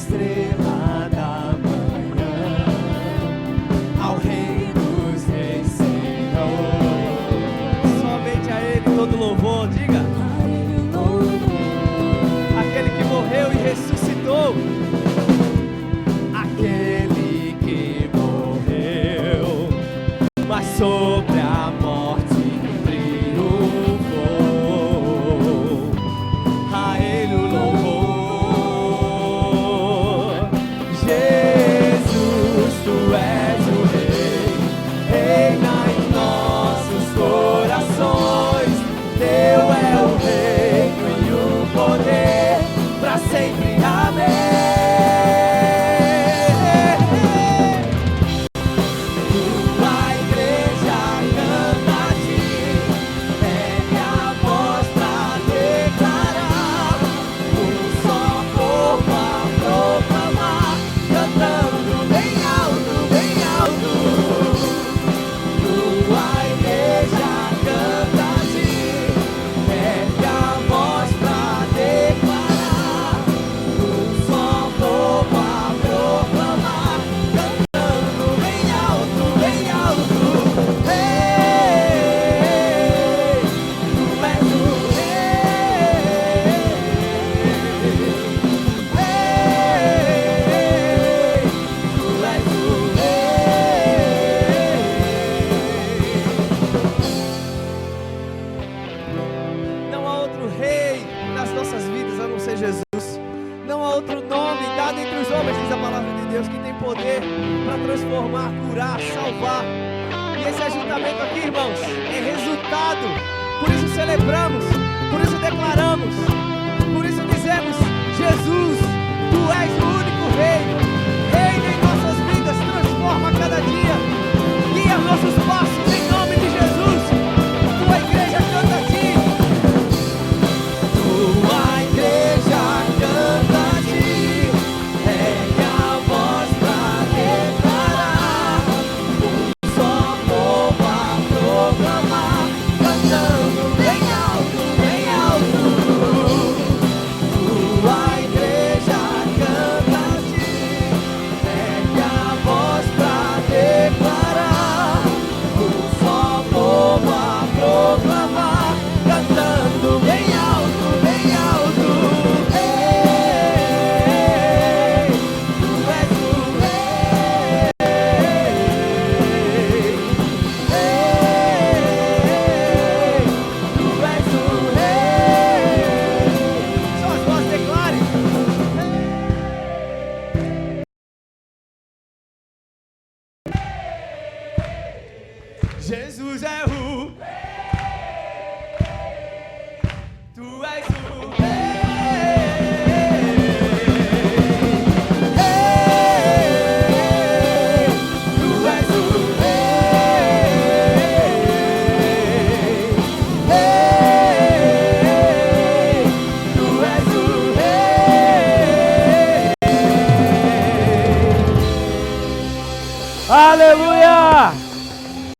estrela da manhã, ao Rei dos Reis, Senhor. Somente a Ele todo louvor, diga. Aquele que morreu e ressuscitou. Aquele que morreu, mas sobre a morte triunfou. A Ele o louvor. Jesus, Tu és o Rei, reina em nossos corações. Teu é o reino e o poder para sempre. Amém. Jesus é o Tu és o Aleluia!